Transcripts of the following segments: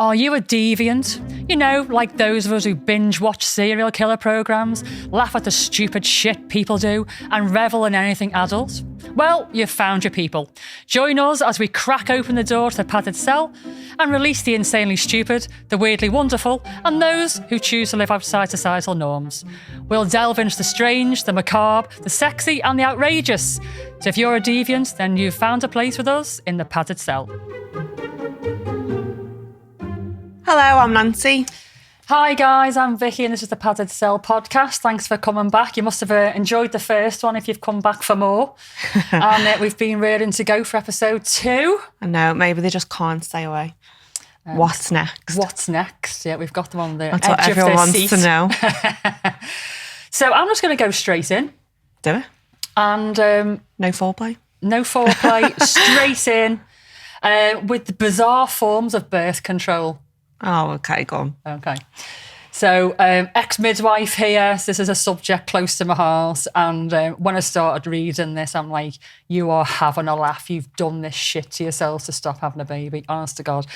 Are you a deviant? You know, like those of us who binge watch serial killer programs, laugh at the stupid shit people do, and revel in anything adult? Well, you've found your people. Join us as we crack open the door to the Padded Cell and release the insanely stupid, the weirdly wonderful, and those who choose to live outside societal norms. We'll delve into the strange, the macabre, the sexy, and the outrageous. So if you're a deviant, then you've found a place with us in the Padded Cell. Hello, I'm Nancy. Hi guys, I'm Vicky and this is the Padded Cell Podcast. Thanks for coming back. You must have enjoyed the first one if you've come back for more. And we've been rearing to go for episode 2. I know, maybe they just can't stay away. What's next? What's next? Yeah, we've got them on the That's edge what of everyone their wants seat. to know. So I'm just going to go straight in. Do it. And No foreplay? no foreplay, straight in with the bizarre forms of birth control. Oh, okay, go on. Okay. So, ex-midwife here. So this is a subject close to my heart. And when I started reading this, I'm like, you are having a laugh. You've done this shit to yourselves to stop having a baby. Honest to God.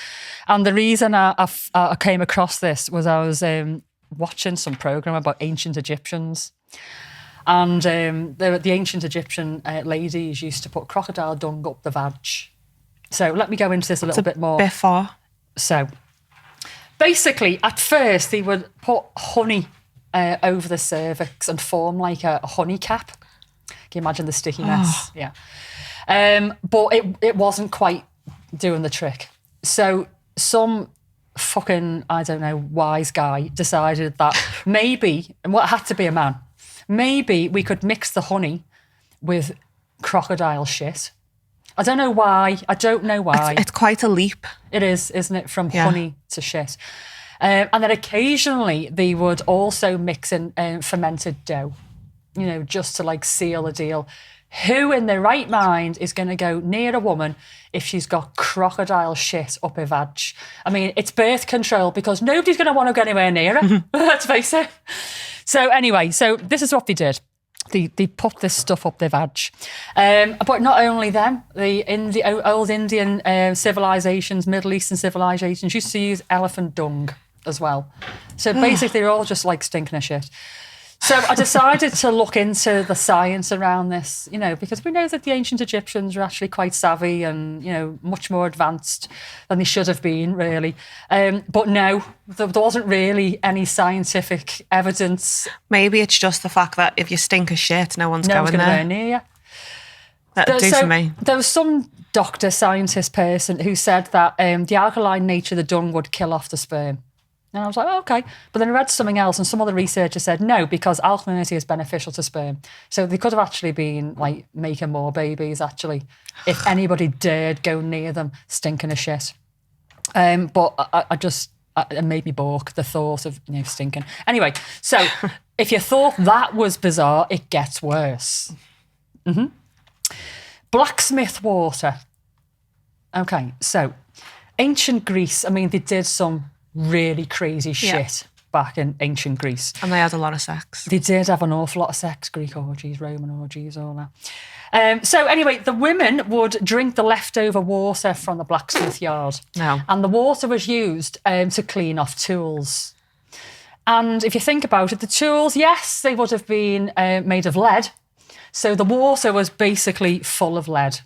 And the reason I came across this was I was watching some program about ancient Egyptians. And the ancient Egyptian ladies used to put crocodile dung up the vag. So let me go into this a little bit more. Bit far. So basically, at first, they would put honey over the cervix and form like a honey cap. Can you imagine the stickiness? Yeah. But it wasn't quite doing the trick. So some fucking, I don't know, wise guy decided that maybe, and what had to be a man, maybe we could mix the honey with crocodile shit. I don't know why. It's quite a leap. It is, isn't it? From honey to shit. And then occasionally they would also mix in fermented dough, you know, just to like seal the deal. Who in their right mind is going to go near a woman if she's got crocodile shit up her vag? I mean, it's birth control because nobody's going to want to go anywhere near her. Let's face it. So anyway, so this is what they did. They put this stuff up their vag. But not only them, in the old Indian civilizations, Middle Eastern civilizations used to use elephant dung as well. So basically they're all just like stinking of shit. So I decided to look into the science around this, you know, because we know that the ancient Egyptians were actually quite savvy and, you know, much more advanced than they should have been, really. But no, there wasn't really any scientific evidence. Maybe it's just the fact that if you stink of shit, no one's going going there. near you. That'd do for me. There was some doctor, scientist person who said that the alkaline nature of the dung would kill off the sperm. And I was like, oh, okay. But then I read something else and some other researchers said no, because alkalinity is beneficial to sperm. So they could have actually been like making more babies, actually, if anybody dared go near them stinking of shit. But it made me balk, the thought of, you know, stinking. Anyway, so if you thought that was bizarre, it gets worse. Blacksmith water. Okay, so ancient Greece, I mean, they did some really crazy shit back in ancient Greece. And they had a lot of sex. They did have an awful lot of sex, Greek orgies, Roman orgies, all that. So anyway, the women would drink the leftover water from the blacksmith yard. No. And the water was used to clean off tools. And if you think about it, the tools, yes, they would have been made of lead. So the water was basically full of lead.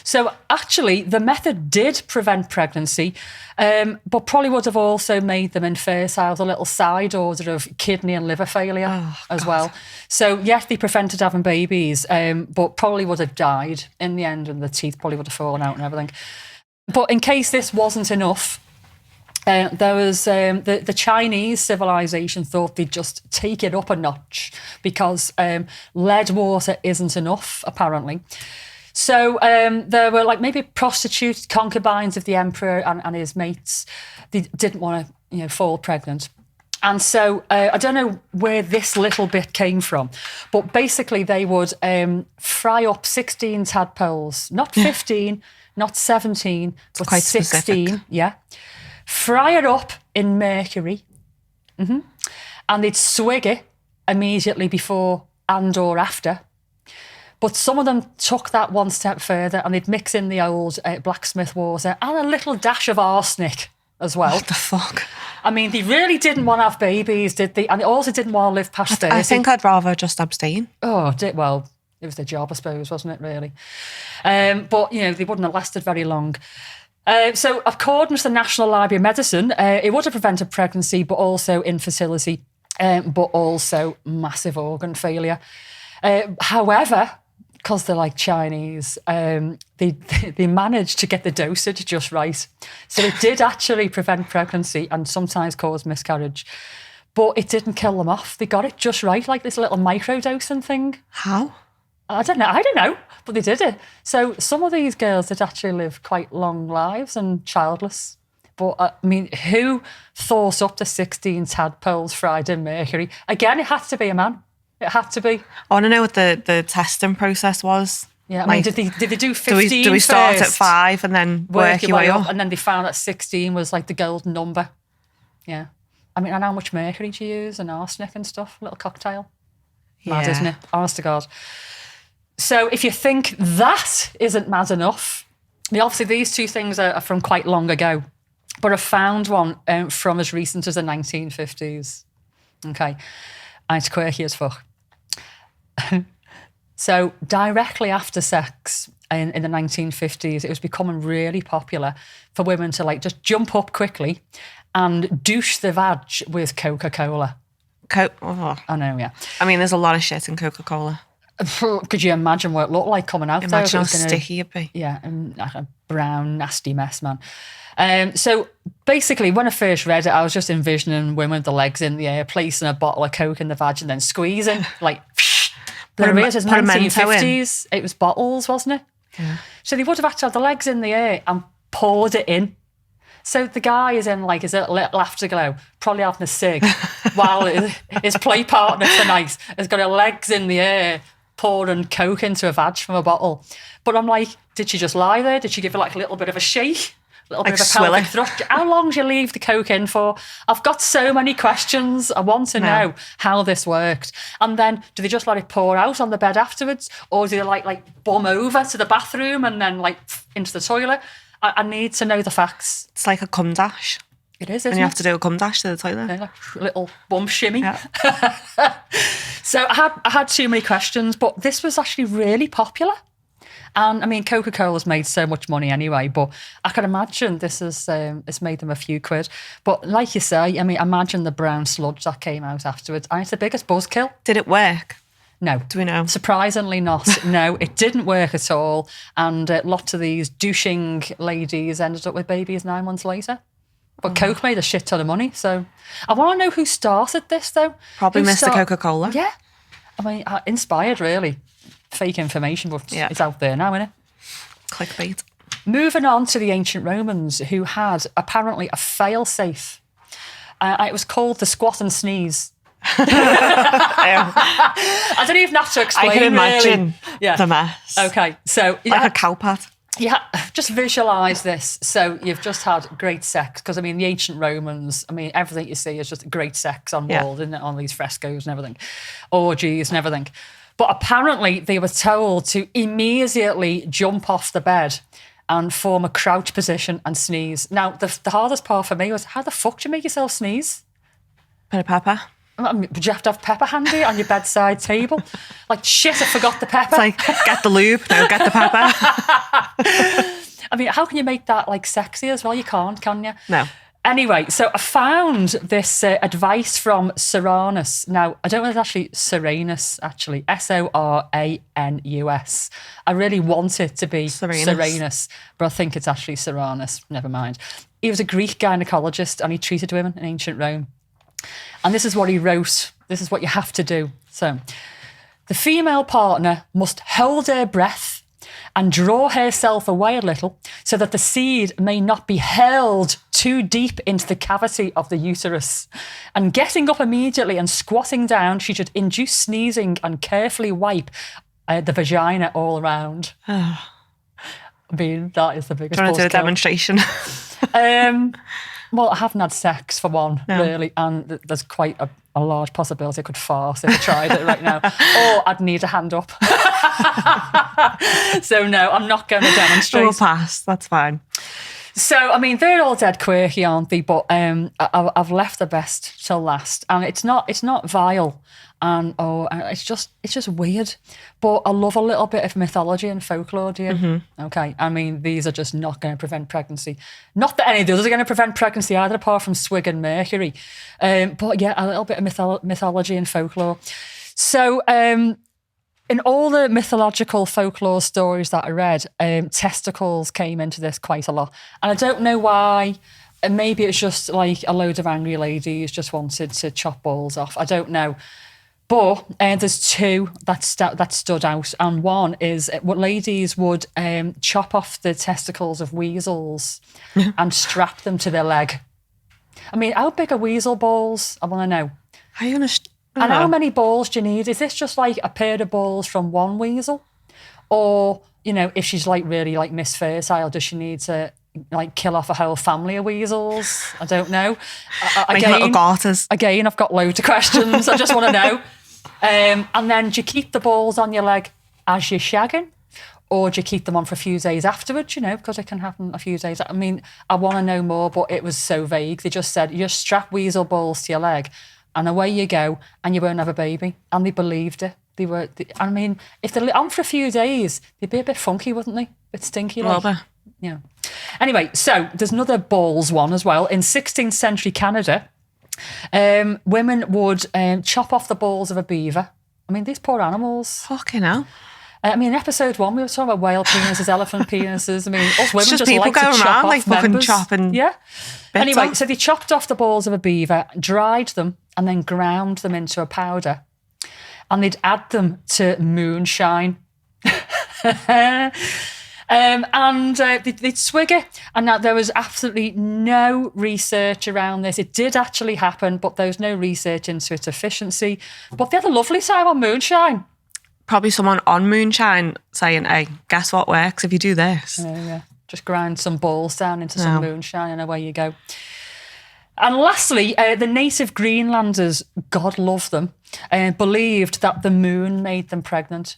So actually, the method did prevent pregnancy, but probably would have also made them infertile, a little side order of kidney and liver failure as well. So yes, they prevented having babies, but probably would have died in the end, and the teeth probably would have fallen out and everything. But in case this wasn't enough, there was the Chinese civilization thought they'd just take it up a notch because lead water isn't enough, apparently. So there were like maybe prostitutes, concubines of the emperor and his mates. They didn't want to, you know, fall pregnant. And so I don't know where this little bit came from, but basically they would fry up 16 tadpoles, not 15, not 17, but quite 16. specific. Yeah. Fry it up in mercury. And they'd swig it immediately before and or after. But some of them took that one step further and they'd mix in the old blacksmith water and a little dash of arsenic as well. What the fuck? I mean, they really didn't want to have babies, did they? And they also didn't want to live past 30. I think I'd rather just abstain. Oh, well, it was their job, I suppose, wasn't it, really? But, they wouldn't have lasted very long. So, according to the National Library of Medicine, it would have prevented pregnancy, but also infertility, but also massive organ failure. However, because they're like Chinese, they managed to get the dosage just right. So it did actually prevent pregnancy and sometimes cause miscarriage. But it didn't kill them off. They got it just right, like this little microdosing thing. How? I don't know, but they did it. So some of these girls did actually live quite long lives and childless. But, I mean, who thought up the 16 tadpoles fried in mercury? Again, it had to be a man. It had to be. I want to know what the testing process was. Yeah, I mean, did they do 15 do we start first, at 5 and then work your way up? And then they found that 16 was like the golden number. Yeah. I mean, and how much mercury do you use and arsenic and stuff? A little cocktail. Mad, isn't it? Honest to God. So if you think that isn't mad enough, obviously these two things are from quite long ago, but I found one from as recent as the 1950s. Okay. And it's quirky as fuck. So directly after sex in the 1950s, it was becoming really popular for women to just jump up quickly and douche the vag with Coca-Cola. I know, yeah. I mean, there's a lot of shit in Coca-Cola. Could you imagine what it looked like coming out? Imagine how sticky it'd be. Yeah, a brown, nasty mess, man. So basically, when I first read it, I was just envisioning women with the legs in the air, placing a bottle of Coke in the vag and then squeezing, But it was 1950s. It was bottles, wasn't it? Yeah. So they would have actually had the legs in the air and poured it in. So the guy is in his little afterglow, probably having a cig, while his play partner tonight has got her legs in the air, pouring Coke into a vag from a bottle. But I'm like, did she just lie there? Did she give it a little bit of a shake? A little bit of a pelvic thrust? How long do you leave the Coke in for? I've got so many questions. I want to know how this worked. And then, do they just let it pour out on the bed afterwards? Or do they bum over to the bathroom and then into the toilet? I need to know the facts. It's like a cum dash. It is, isn't it? And you have to do a cum dash to the toilet. Yeah, a little bum shimmy. Yeah. So I had too many questions, but this was actually really popular. And I mean, Coca-Cola's made so much money anyway, but I can imagine this has it's made them a few quid. But like you say, I mean, imagine the brown sludge that came out afterwards. And it's the biggest buzzkill. Did it work? No. Do we know? Surprisingly not. No, it didn't work at all. And lots of these douching ladies ended up with babies 9 months later. But Coke made a shit ton of money. So I want to know who started this, though. Probably Mr. Coca-Cola. Yeah. I mean, inspired, really. Fake information, but it's out there now, isn't it? Clickbait. Moving on to the ancient Romans, who had apparently a fail-safe. It was called the squat and sneeze. I don't even have to explain. I can imagine the mess. Okay, so a cow pad. Yeah, just visualise this. So you've just had great sex, because I mean the ancient Romans, I mean everything you see is just great sex on walls, isn't it? On these frescoes and everything, orgies and everything. But apparently they were told to immediately jump off the bed and form a crouch position and sneeze. Now the hardest part for me was, how the fuck do you make yourself sneeze? Bit of pepper. Would you have to have pepper handy on your bedside table? Shit, I forgot the pepper. It's get the lube, no, get the pepper. I mean, how can you make that sexy as well? You can't, can you? No. Anyway, so I found this advice from Soranus. Now, I don't know if it's actually Soranus, actually. Soranus. I really want it to be Soranus, but I think it's actually Soranus. Never mind. He was a Greek gynecologist and he treated women in ancient Rome. And this is what he wrote. This is what you have to do. So, the female partner must hold her breath and draw herself away a little so that the seed may not be hurled too deep into the cavity of the uterus. And getting up immediately and squatting down, she should induce sneezing and carefully wipe the vagina all around. I mean, that is the biggest Do you want to do a demonstration? Well, I haven't had sex, for one, really, and there's quite a large possibility I could fart if I tried it right now, or I'd need a hand up. So no, I'm not going to demonstrate. We'll pass, that's fine. So, I mean, they're all dead quirky, aren't they? But I've left the best till last, and it's not vile, and it's just weird. But I love a little bit of mythology and folklore, do you? Mm-hmm. Okay, I mean, these are just not going to prevent pregnancy. Not that any of the others are going to prevent pregnancy either, apart from Swig and Mercury. But yeah, a little bit of mythology and folklore. So, in all the mythological folklore stories that I read, testicles came into this quite a lot. And I don't know why. And maybe it's just like a load of angry ladies just wanted to chop balls off. I don't know. But there's two that stood out. And one is what ladies would chop off the testicles of weasels and strap them to their leg. I mean, how big are weasel balls? I want to know. And how many balls do you need? Is this just like a pair of balls from one weasel? Or, you know, if she's like really like Miss Fertile, does she need to like kill off a whole family of weasels? I don't know. Make little garters. Again, I've got loads of questions. I just want to know. And then do you keep the balls on your leg as you're shagging? Or do you keep them on for a few days afterwards, you know, because it can happen a few days. I mean, I want to know more, but it was so vague. They just said, you just strap weasel balls to your leg and away you go, and you won't have a baby. And they believed it. I mean, if they're on for a few days, they'd be a bit funky, wouldn't they? A bit stinky. A little bit. Yeah. Anyway, so there's another balls one as well. In 16th century Canada, women would chop off the balls of a beaver. I mean, these poor animals. Fucking hell. I mean, in episode 1, we were talking about whale penises, elephant penises. I mean, us women just people like to going chop around off like fucking members. chopping. Yeah. Anyway, off. so they chopped off the balls of a beaver, dried them, and then ground them into a powder. And they'd add them to moonshine. They'd swig it. And now there was absolutely no research around this. It did actually happen, but there was no research into its efficiency. But they had a lovely time on moonshine. Probably someone on moonshine saying, hey, guess what works if you do this? Yeah. Just grind some balls down into some moonshine and away you go. And lastly, the native Greenlanders, God love them, believed that the moon made them pregnant.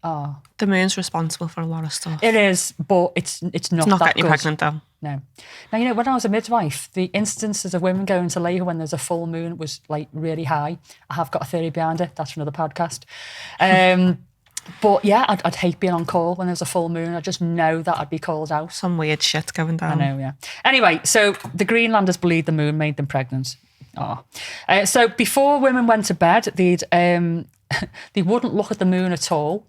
Oh. The moon's responsible for a lot of stuff. It is, but it's not It's that not getting you good. pregnant though. No. Now, you know, when I was a midwife, the instances of women going to labour when there's a full moon was like really high. I have got a theory behind it. That's for another podcast. But yeah, I'd hate being on call when there's a full moon. I just know that I'd be called out. Some weird shit going down. I know, yeah. Anyway, so the Greenlanders believed the moon made them pregnant. So before women went to bed, they wouldn't look at the moon at all,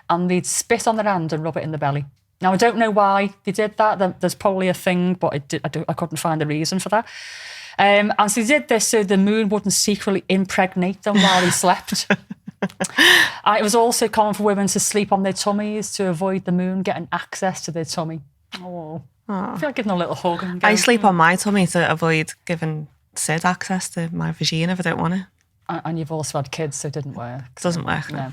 and they'd spit on their hand and rub it in the belly. Now, I don't know why they did that. There's probably a thing, but I couldn't find a reason for that. And so they did this so the moon wouldn't secretly impregnate them while they slept. It was also common for women to sleep on their tummies to avoid the moon getting access to their tummy. Oh. I feel like giving a little hug. And I sleep on my tummy to avoid giving Sid access to my vagina if I don't want it. And you've also had kids, so it didn't work. It doesn't work. No.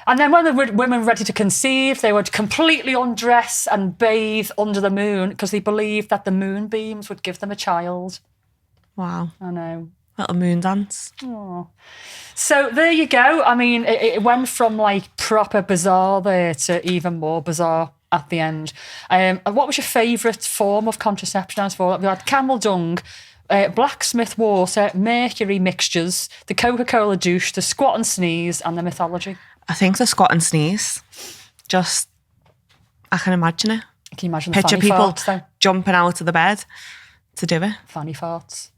And then when the women were ready to conceive, they would completely undress and bathe under the moon because they believed that the moonbeams would give them a child. Wow. I know. Little moon dance. Oh. So there you go. I mean, it went from like proper bizarre there to even more bizarre at the end. What was your favourite form of contraception? We had camel dung, blacksmith water, mercury mixtures, the Coca-Cola douche, the squat and sneeze, and the mythology. I think the squat and sneeze. I can imagine it. Can you imagine Picture the fanny people farts, though? jumping out of the bed to do it. Fanny farts.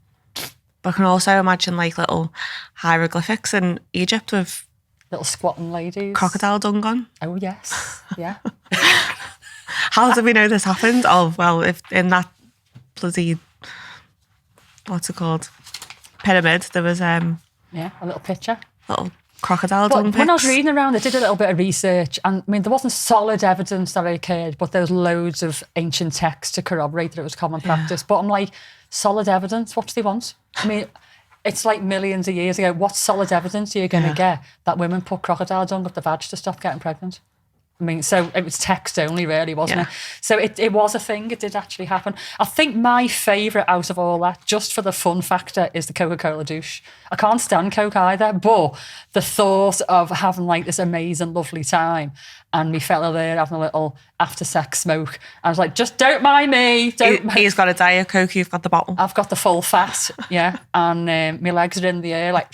But I can also imagine like little hieroglyphics in Egypt with Little squatting ladies. crocodile dung on. Oh, yes. Yeah. How do we know this happened? Oh, well, if in that bloody, what's it called? Pyramid, there was Yeah, a little picture. little crocodile But dung when I was pics. reading around, I did a little bit of research, and I mean, there wasn't solid evidence that it occurred, but there was loads of ancient texts to corroborate that it was common practice. But I'm like, solid evidence? What do they want? I mean, it's like millions of years ago. What solid evidence are you going to get that women put crocodile dung up the vag to stop getting pregnant? I mean, so it was text only, really, wasn't Yeah. it? So it was a thing. It did actually happen. I think my favourite out of all that, just for the fun factor, is the Coca-Cola douche. I can't stand Coke either, but the thought of having like this amazing, lovely time and me fella there having a little after-sex smoke, I was like, just don't mind me. He's got a Diet Coke, you've got the bottle. I've got the full fat, yeah, and my legs are in the air like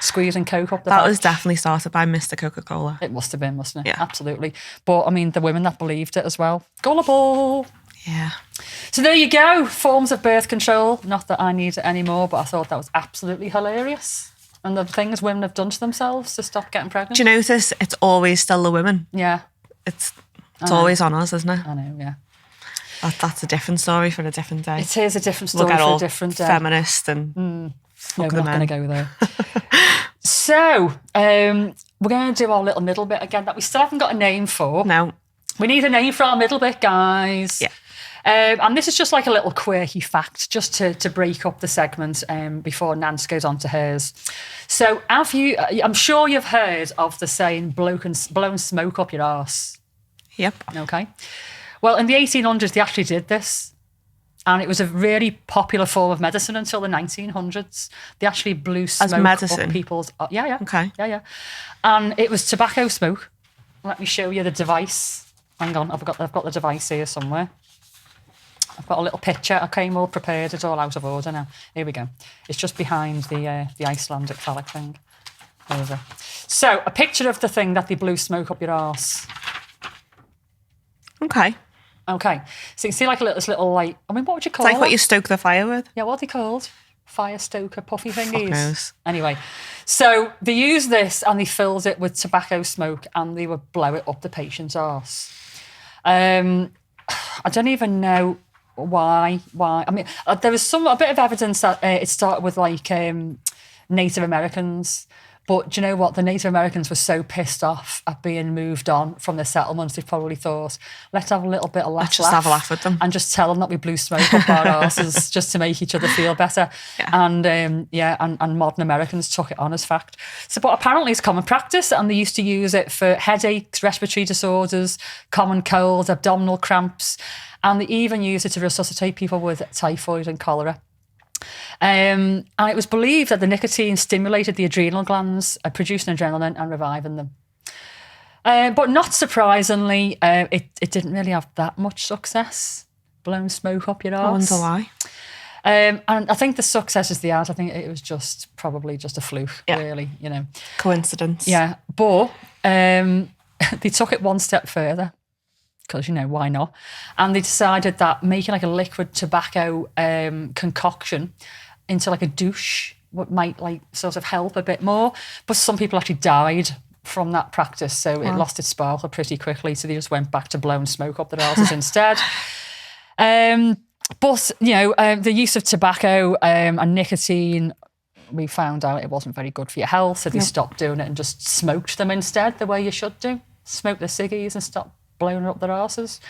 squeezing Coke up the That back. was definitely started by Mr. Coca-Cola. It must have been, mustn't it? Yeah. Absolutely. But I mean, the women that believed it as well. Gullible. Yeah. So there you go. Forms of birth control. Not that I need it anymore, but I thought that was absolutely hilarious. And the things women have done to themselves to stop getting pregnant. Do you notice it's always still the women? Yeah. It's always on us, isn't it? I know, yeah. That's a different story for a different day. It is a different We'll story get for all a different day. feminist and No, fuck we're the not going to men. go there. So, we're going to do our little middle bit again that we still haven't got a name for. No. We need a name for our middle bit, guys. Yeah. And this is just like a little quirky fact, just to break up the segment before Nance goes on to hers. So, I'm sure you've heard of the saying, blowing smoke up your arse. Yep. Okay. Well, in the 1800s, they actually did this. And it was a really popular form of medicine until the 1900s. They actually blew smoke medicine? up people's... yeah. Okay. Yeah. And it was tobacco smoke. Let me show you the device. Hang on, I've got the device here somewhere. I've got a little picture. I came all prepared. It's all out of order now. Here we go. It's just behind the Icelandic phallic thing. Over. So, a picture of the thing that they blew smoke up your arse. Okay. Okay. So you can see like this little like, I mean, what would you call It's like it? what you stoke the fire with. Yeah, what are they called? Fire stoker puffy Fuck thingies. knows. Anyway, so they used this and they filled it with tobacco smoke and they would blow it up the patient's arse. I don't even know why. I mean, there was a bit of evidence that it started with like Native Americans. But do you know what? The Native Americans were so pissed off at being moved on from the settlements, they probably thought, let's have a little bit of laugh. Let's just have a laugh with them. And just tell them that we blew smoke up our arses just to make each other feel better. Yeah. And modern Americans took it on as fact. So, but apparently it's common practice and they used to use it for headaches, respiratory disorders, common colds, abdominal cramps. And they even used it to resuscitate people with typhoid and cholera. And it was believed that the nicotine stimulated the adrenal glands, producing adrenaline and reviving them. But not surprisingly, it didn't really have that much success. Blowing smoke up your arse. I wonder why. And I think the success is the art. I think it was probably just a fluke, Yeah. really, you know. Coincidence. Yeah, but they took it one step further. Because, you know, why not? And they decided that making like a liquid tobacco concoction into like a douche might like sort of help a bit more. But some people actually died from that practice. So it lost its sparkle pretty quickly. So they just went back to blowing smoke up their arses instead. But, you know, the use of tobacco and nicotine, we found out it wasn't very good for your health. So they stopped doing it and just smoked them instead the way you should do. Smoke the ciggies and stop blowing up their arses.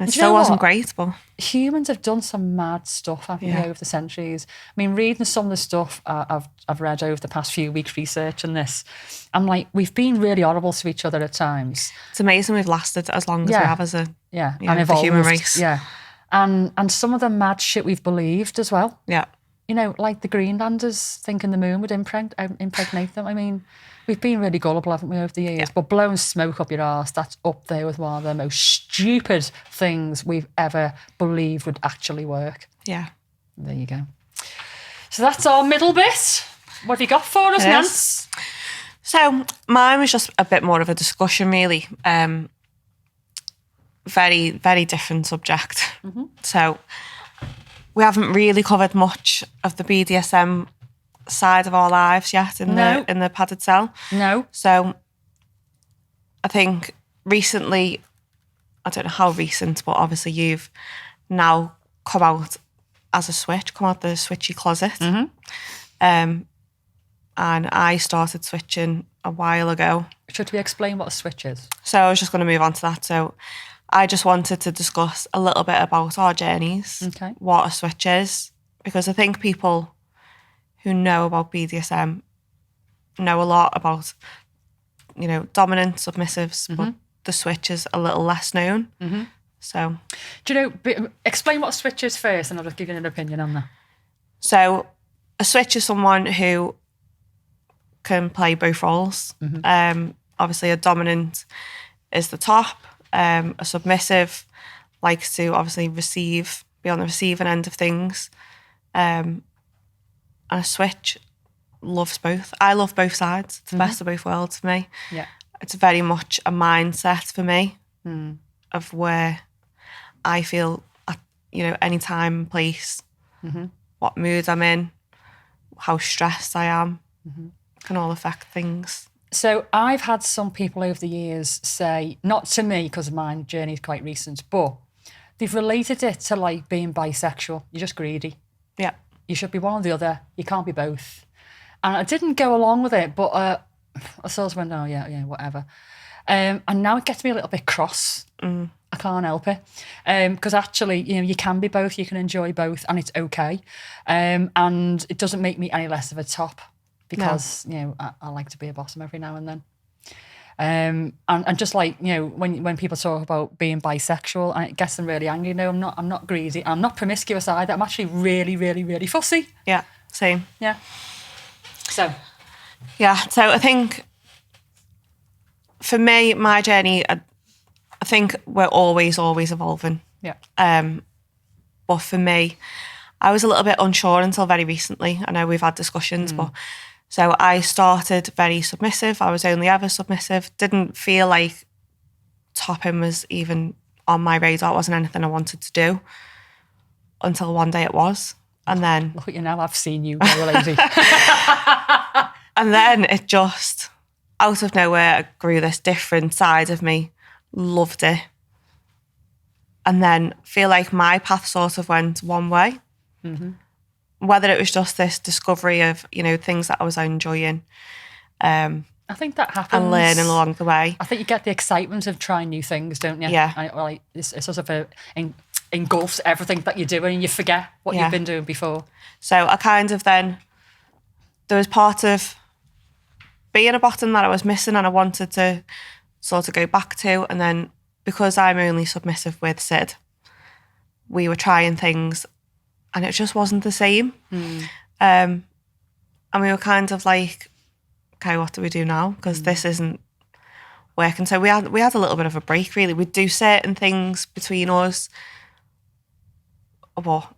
It still wasn't great, but humans have done some mad stuff, haven't they, over the centuries? I mean, reading some of the stuff I've read over the past few weeks researching this, I'm like, we've been really horrible to each other at times. it's amazing we've lasted as long as we have as a and evolved. the human race. Yeah. And some of the mad shit we've believed as well. Yeah. You know, like the Greenlanders thinking the moon would impregnate them. I mean, we've been really gullible, haven't we, over the years? Yeah. But blowing smoke up your arse, that's up there with one of the most stupid things we've ever believed would actually work. Yeah. There you go. So that's our middle bit. What have you got for us, It is. Nance? So mine was just a bit more of a discussion, really. Very, very different subject. Mm-hmm. So we haven't really covered much of the BDSM side of our lives yet in the padded cell. No. So I think recently, I don't know how recent, but obviously you've now come out as a switch, come out the switchy closet. Mm-hmm. And I started switching a while ago. Should we explain what a switch is? So I was just going to move on to that. So I just wanted to discuss a little bit about our journeys, Okay. what a switch is, because I think people who know about BDSM know a lot about dominant, submissives, but the switch is a little less known. So, do you know? Explain what a switch is first, and I'll just give you an opinion on that. So, a switch is someone who can play both roles. Obviously, a dominant is the top. A submissive likes to obviously be on the receiving end of things. And a switch loves both. I love both sides. It's the best of both worlds for me. Yeah. It's very much a mindset for me of where I feel at, any time, place, what mood I'm in, how stressed I am, can all affect things. So I've had some people over the years say, not to me because my journey is quite recent, but they've related it to like being bisexual. You're just greedy. Yeah. You should be one or the other. You can't be both. And I didn't go along with it, but I sort of went, oh, yeah, whatever. And now it gets me a little bit cross. I can't help it. Because actually, you can be both. You can enjoy both and it's okay. And it doesn't make me any less of a top because, I like to be a bottom every now and then. And just like, when people talk about being bisexual, and it gets them really angry. No, I'm not greedy. I'm not promiscuous either. I'm actually really, really, really fussy. Yeah, same. Yeah. So I think for me, my journey, I think we're always evolving. Yeah. But for me, I was a little bit unsure until very recently. I know we've had discussions, but so I started very submissive. I was only ever submissive. Didn't feel like topping was even on my radar. It wasn't anything I wanted to do until one day it was. And then... Look at you now, I've seen you go, lady. And then it just, out of nowhere, grew this different side of me. Loved it. And then feel like my path sort of went one way. Whether it was just this discovery of, things that I was enjoying. I think that happens. And learning along the way. I think you get the excitement of trying new things, don't you? Yeah. And it's sort of engulfs everything that you're doing and you forget what you've been doing before. So I kind of then, there was part of being a bottom that I was missing and I wanted to sort of go back to. And then because I'm only submissive with Sid, we were trying things and it just wasn't the same. And we were kind of like, okay, what do we do now? Because this isn't working. So we had a little bit of a break, really. We'd do certain things between us. But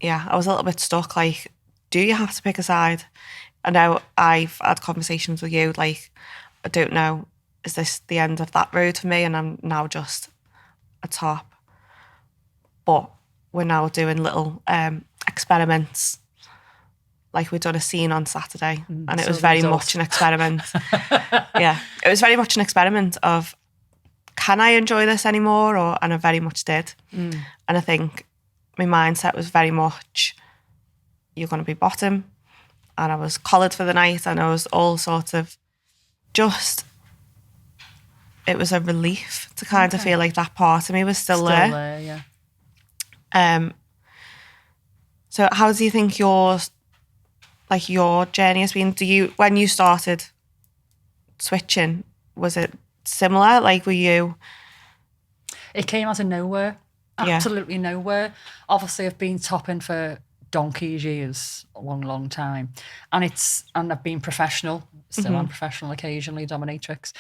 yeah, I was a little bit stuck. Like, do you have to pick a side? I know I've had conversations with you, like, I don't know, is this the end of that road for me? And I'm now just a top. But we're now doing little experiments. Like we've done a scene on Saturday and it was very much an experiment. Yeah, it was very much an experiment of, can I enjoy this anymore? And I very much did. And I think my mindset was very much, you're going to be bottom. And I was collared for the night and I was all sort of just, it was a relief to kind of feel like that part of me was still there. Yeah. So how do you think your journey has been? When you started switching, was it similar? Like, were you? It came out of nowhere. Absolutely nowhere. Obviously, I've been topping for donkey's years, a long, long time. And I've been professional, still I'm professional occasionally, dominatrix.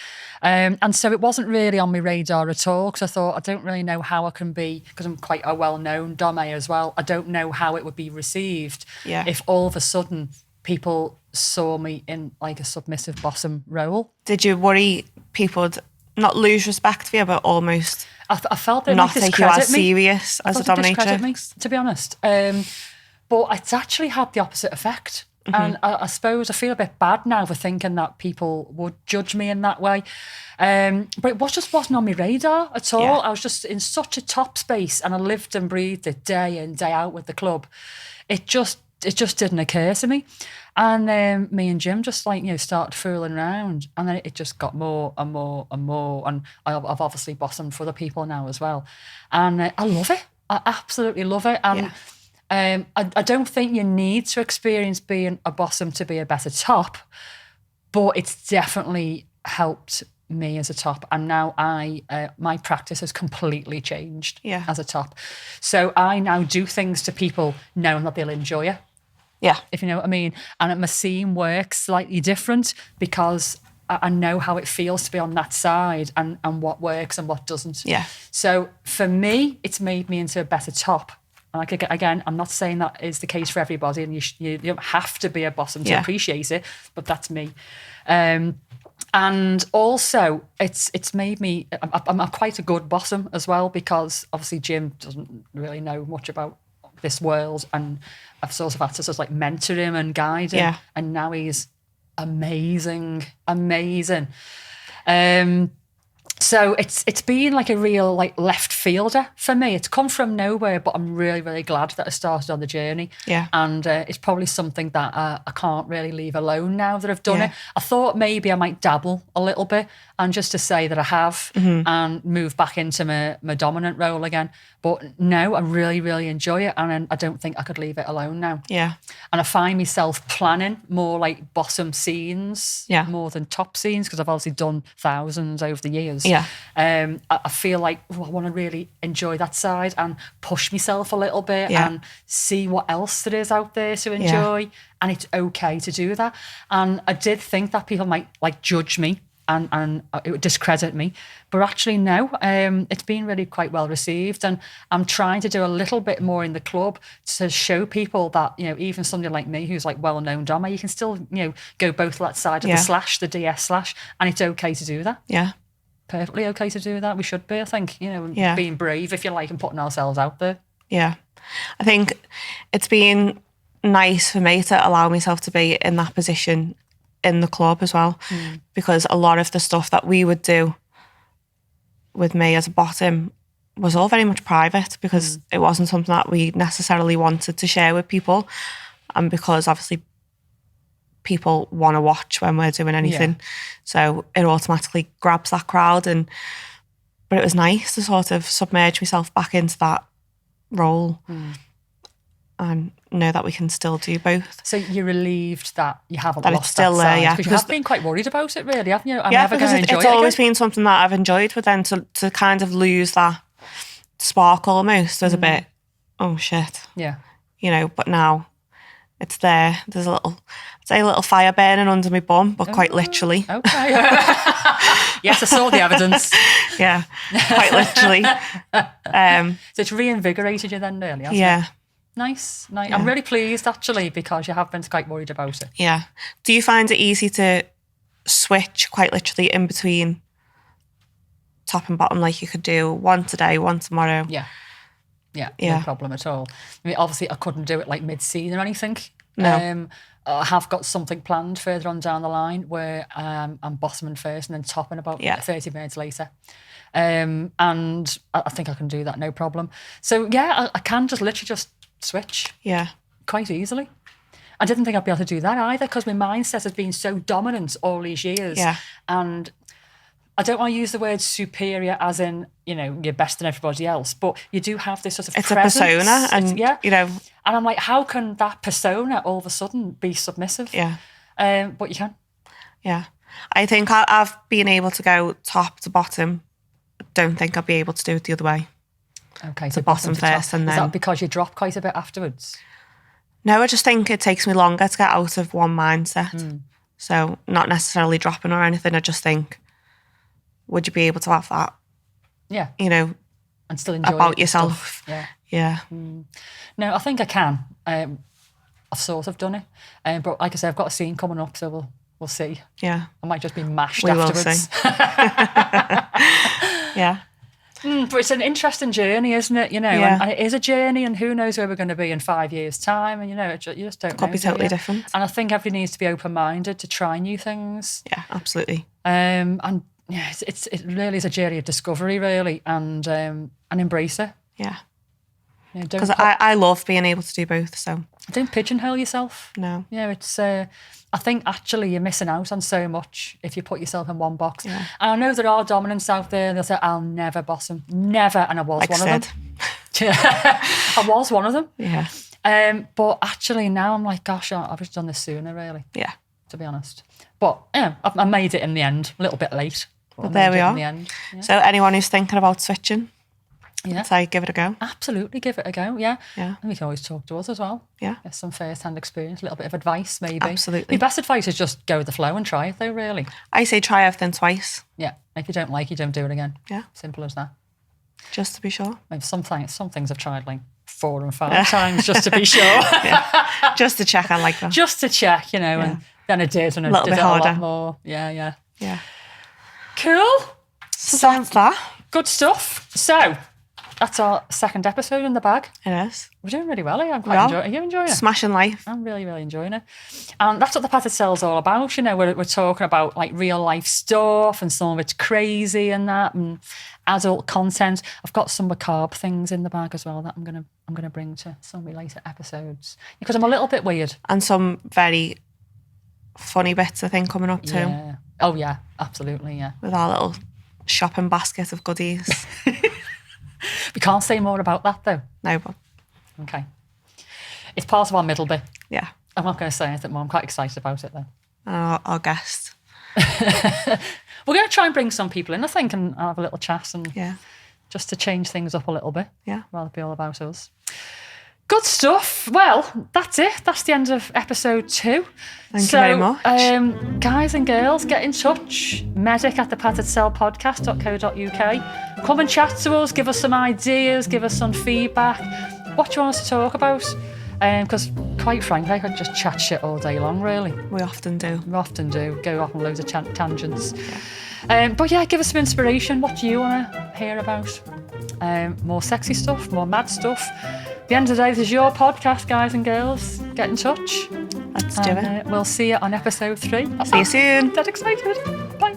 And so it wasn't really on my radar at all because I thought, I don't really know how I can be, because I'm quite a well-known dome as well, I don't know how it would be received if all of a sudden people saw me in like a submissive bottom role. Did you worry people would not lose respect for you, but almost I felt they not take you as me. serious as a dominatrix? Me, to be honest. But it's actually had the opposite effect. And I suppose I feel a bit bad now for thinking that people would judge me in that way. But it just wasn't on my radar at all. Yeah. I was just in such a top space and I lived and breathed it day in, day out with the club. It just didn't occur to me. And me and Jim just started fooling around, and then it just got more and more and more. And I've obviously bottomed for other people now as well. And I love it. I absolutely love it. And I don't think you need to experience being a bottom to be a better top, but it's definitely helped me as a top, and now my practice has completely changed as a top. So I now do things to people knowing that they'll enjoy it. Yeah. If you know what I mean. And my scene works slightly different because I know how it feels to be on that side and what works and what doesn't. Yeah. So for me, it's made me into a better top. And again, I'm not saying that is the case for everybody, and you don't have to be a bottom to appreciate it, but that's me. And also, it's made me. I'm quite a good bottom as well, because obviously Jim doesn't really know much about this world, and I've sort of had to sort of like mentor him and guide him, and now he's amazing. So it's been like a real like left fielder for me. It's come from nowhere, but I'm really, really glad that I started on the journey. Yeah. And it's probably something that I can't really leave alone now that I've done it. I thought maybe I might dabble a little bit, and just to say that I have, and move back into my dominant role again. But no, I really, really enjoy it, and I don't think I could leave it alone now. Yeah. And I find myself planning more like bottom scenes more than top scenes, because I've obviously done thousands over the years. Yeah. I feel like I want to really enjoy that side and push myself a little bit and see what else there is out there to enjoy. And it's okay to do that. And I did think that people might like judge me and it would discredit me. But actually, no, it's been really quite well received. And I'm trying to do a little bit more in the club to show people that, you know, even somebody like me who's like well-known Dom, you can still, you know, go both that side of the slash, the DS slash, and it's okay to do that. Yeah. Perfectly okay to do that. We should be, I think, you know, being brave, if you like, and putting ourselves out there. Yeah. I think it's been nice for me to allow myself to be in that position in the club as well, because a lot of the stuff that we would do with me as a bottom was all very much private, because it wasn't something that we necessarily wanted to share with people, and because obviously people want to watch when we're doing anything, so it automatically grabs that crowd. But it was nice to sort of submerge myself back into that role and know that we can still do both. So you're relieved that you haven't that lost it's still that there, side, because you have been quite worried about it, really, haven't you? I'm never because going to enjoy it's it always again. been something that I've enjoyed, but then to kind of lose that spark almost was a bit, oh shit. Yeah. You know, but now it's there. There's a little fire burning under my bum, but quite literally. Okay. Yes, I saw the evidence. Yeah, quite literally. So it's reinvigorated you then, really, hasn't yeah. it? Nice. Yeah. I'm really pleased, actually, because you have been quite worried about it. Yeah. Do you find it easy to switch quite literally in between top and bottom, like you could do one today, one tomorrow? Yeah, no problem at all. I mean, obviously, I couldn't do it like mid-scene or anything. No. I have got something planned further on down the line where I'm bottoming first and then topping about 30 minutes later. And I think I can do that, no problem. So, I can just literally switch quite easily. I didn't think I'd be able to do that either, because my mindset has been so dominant all these years. Yeah. And I don't want to use the word superior as in, you know, you're better than everybody else, but you do have this sort of presence. A persona, and you know. And I'm like, how can that persona all of a sudden be submissive? Yeah. But you can. Yeah. I think I've been able to go top to bottom. I don't think I'll be able to do it the other way. Okay, so bottom to first, top. and then. Is that because you drop quite a bit afterwards? No, I just think it takes me longer to get out of one mindset. So not necessarily dropping or anything. I just think, would you be able to have that? Yeah. You know, and still enjoy about yourself. Stuff. Yeah. No, I think I can. I've sort of done it, but like I said, I've got a scene coming up, so we'll see. Yeah. I might just be mashed we afterwards. Will see. Yeah. But it's an interesting journey, isn't it? You know, and it is a journey, and who knows where we're going to be in 5 years' time? And you know, you just don't know. Could be totally different. And I think everybody needs to be open-minded to try new things. Yeah, absolutely. And yeah, it really is a journey of discovery, really, and embrace it. Yeah. Because I love being able to do both. So don't pigeonhole yourself. No. Yeah, it's. I think actually you're missing out on so much if you put yourself in one box. Yeah. And I know there are dominants out there, and they'll say, "I'll never bosom, never," and I was one of them. I was one of them. Yeah. But actually now I'm like, gosh, I've just done this sooner, really. Yeah. to be honest. But yeah, I made it in the end, a little bit late. But there we are. In the end. Yeah. So anyone who's thinking about switching, Yeah. I'd say give it a go. Absolutely, give it a go, yeah. Yeah. And you can always talk to us as well. Yeah. Get some first-hand experience, a little bit of advice maybe. Absolutely. My best advice is just go with the flow and try it though, really. I say try everything twice. Yeah. If you don't like it, don't do it again. Yeah. Simple as that. Just to be sure. Maybe some things I've tried like 4 and 5 times just to be sure. Yeah. Just to check I like them. Just to check, and then I did and I Little did bit it harder. a lot more. Yeah. Yeah. Cool. So that's that. Good stuff. So that's our second episode in the bag. It is. We're doing really well. I'm quite enjoying it. Are you enjoying it? Smashing life. I'm really, really enjoying it. And that's what the Padded Cell's all about. We're talking about like real life stuff and some of it's crazy and that and adult content. I've got some macabre things in the bag as well that I'm gonna bring to some of my later episodes because I'm a little bit weird. And some very funny bits I think coming up too. Yeah. Oh yeah, absolutely, yeah. With our little shopping basket of goodies. We can't say more about that though. No, but Okay. It's part of our middle bit. yeah. I'm not going to say anything more. I'm quite excited about it though. And our guest. We're going to try and bring some people in, I think, and have a little chat and Yeah. just to change things up a little bit. Yeah. Rather be all about us. Good stuff. Well, that's it. That's the end of episode 2. Thank you very much. Guys and girls, get in touch. medic@thepaddedcellpodcast.co.uk. Come and chat to us. Give us some ideas. Give us some feedback. What do you want us to talk about? Because quite frankly, I could just chat shit all day long, really. We often do. We often do. Go off on loads of tangents. But yeah, give us some inspiration. What do you want to hear about? More sexy stuff, more mad stuff. At the end of the day, this is your podcast, guys and girls. Get in touch. Let's do it. We'll see you on episode 3. See you soon. Dead excited. Bye.